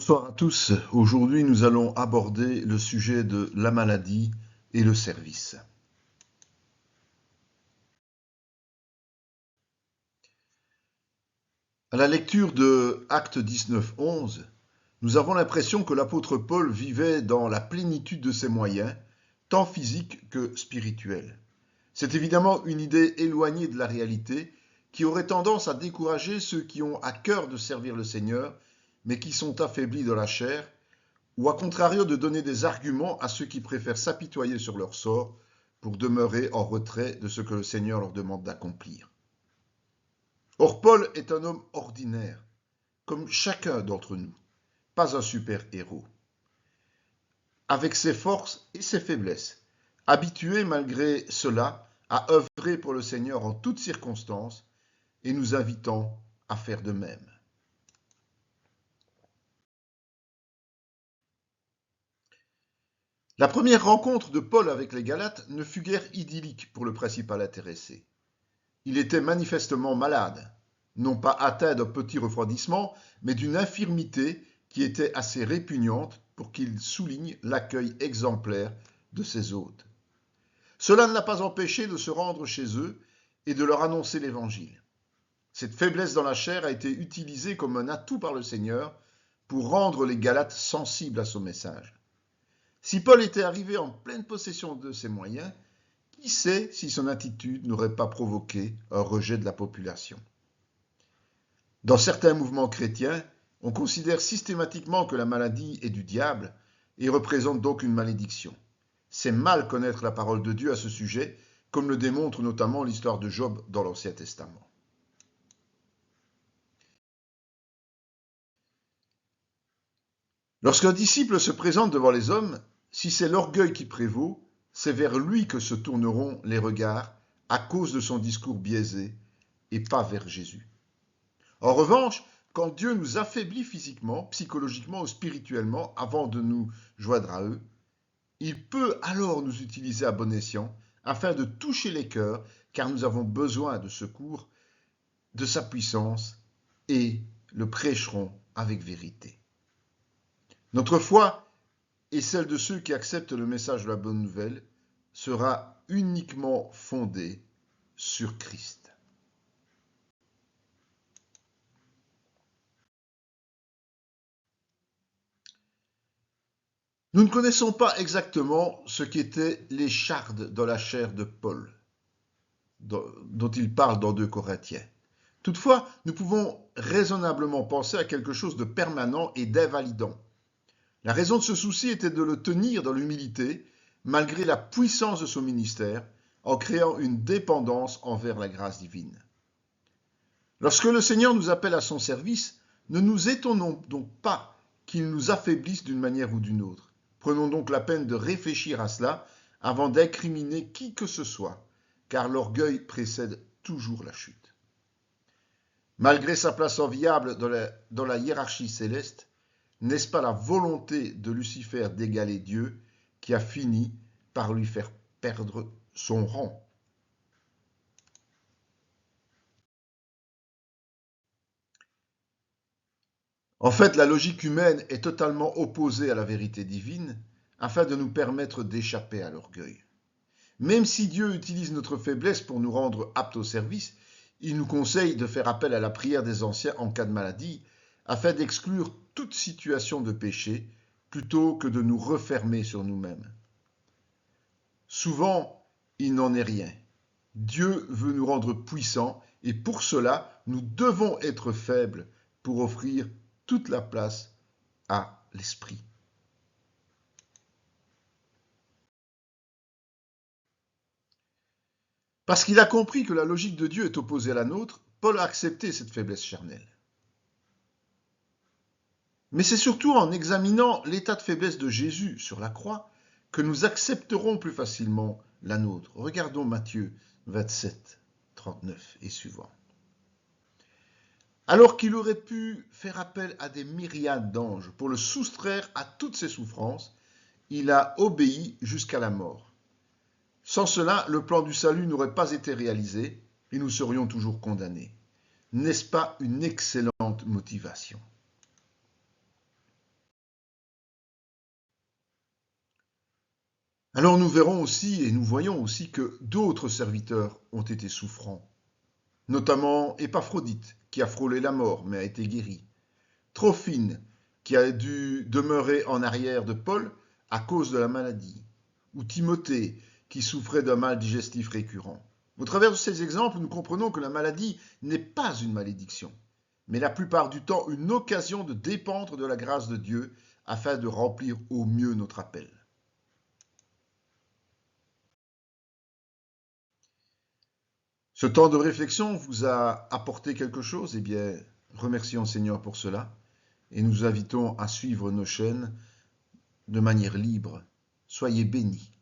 Bonsoir à tous. Aujourd'hui, nous allons aborder le sujet de la maladie et le service. À la lecture de Actes 19, 11, nous avons l'impression que l'apôtre Paul vivait dans la plénitude de ses moyens, tant physiques que spirituels. C'est évidemment une idée éloignée de la réalité qui aurait tendance à décourager ceux qui ont à cœur de servir le Seigneur, mais qui sont affaiblis de la chair, ou à contrario de donner des arguments à ceux qui préfèrent s'apitoyer sur leur sort pour demeurer en retrait de ce que le Seigneur leur demande d'accomplir. Or, Paul est un homme ordinaire, comme chacun d'entre nous, pas un super-héros, avec ses forces et ses faiblesses, habitué malgré cela à œuvrer pour le Seigneur en toutes circonstances et nous invitant à faire de même. La première rencontre de Paul avec les Galates ne fut guère idyllique pour le principal intéressé. Il était manifestement malade, non pas atteint d'un petit refroidissement, mais d'une infirmité qui était assez répugnante pour qu'il souligne l'accueil exemplaire de ses hôtes. Cela ne l'a pas empêché de se rendre chez eux et de leur annoncer l'Évangile. Cette faiblesse dans la chair a été utilisée comme un atout par le Seigneur pour rendre les Galates sensibles à son message. Si Paul était arrivé en pleine possession de ses moyens, qui sait si son attitude n'aurait pas provoqué un rejet de la population. Dans certains mouvements chrétiens, on considère systématiquement que la maladie est du diable et représente donc une malédiction. C'est mal connaître la parole de Dieu à ce sujet, comme le démontre notamment l'histoire de Job dans l'Ancien Testament. Lorsqu'un disciple se présente devant les hommes, si c'est l'orgueil qui prévaut, c'est vers lui que se tourneront les regards à cause de son discours biaisé et pas vers Jésus. En revanche, quand Dieu nous affaiblit physiquement, psychologiquement ou spirituellement avant de nous joindre à eux, il peut alors nous utiliser à bon escient afin de toucher les cœurs car nous avons besoin de secours, de sa puissance et le prêcherons avec vérité. Notre foi et celle de ceux qui acceptent le message de la bonne nouvelle sera uniquement fondée sur Christ. Nous ne connaissons pas exactement ce qu'étaient les chardes dans la chair de Paul, dont il parle dans 2 Corinthiens. Toutefois, nous pouvons raisonnablement penser à quelque chose de permanent et d'invalidant. La raison de ce souci était de le tenir dans l'humilité, malgré la puissance de son ministère, en créant une dépendance envers la grâce divine. Lorsque le Seigneur nous appelle à son service, ne nous étonnons donc pas qu'il nous affaiblisse d'une manière ou d'une autre. Prenons donc la peine de réfléchir à cela avant d'incriminer qui que ce soit, car l'orgueil précède toujours la chute. Malgré sa place enviable dans la hiérarchie céleste, n'est-ce pas la volonté de Lucifer d'égaler Dieu qui a fini par lui faire perdre son rang? En fait, la logique humaine est totalement opposée à la vérité divine afin de nous permettre d'échapper à l'orgueil. Même si Dieu utilise notre faiblesse pour nous rendre aptes au service, il nous conseille de faire appel à la prière des anciens en cas de maladie afin d'exclure toute situation de péché plutôt que de nous refermer sur nous-mêmes. Souvent, il n'en est rien. Dieu veut nous rendre puissants et pour cela, nous devons être faibles pour offrir toute la place à l'esprit. Parce qu'il a compris que la logique de Dieu est opposée à la nôtre, Paul a accepté cette faiblesse charnelle. Mais c'est surtout en examinant l'état de faiblesse de Jésus sur la croix que nous accepterons plus facilement la nôtre. Regardons Matthieu 27, 39 et suivant. Alors qu'il aurait pu faire appel à des myriades d'anges pour le soustraire à toutes ses souffrances, il a obéi jusqu'à la mort. Sans cela, le plan du salut n'aurait pas été réalisé et nous serions toujours condamnés. N'est-ce pas une excellente motivation ? Alors nous verrons aussi et nous voyons aussi que d'autres serviteurs ont été souffrants, notamment Épaphrodite, qui a frôlé la mort mais a été guéri, Trophine, qui a dû demeurer en arrière de Paul à cause de la maladie, ou Timothée, qui souffrait d'un mal digestif récurrent. Au travers de ces exemples, nous comprenons que la maladie n'est pas une malédiction, mais la plupart du temps une occasion de dépendre de la grâce de Dieu afin de remplir au mieux notre appel. Ce temps de réflexion vous a apporté quelque chose? Eh bien, remercions le Seigneur pour cela et nous invitons à suivre nos chaînes de manière libre. Soyez bénis.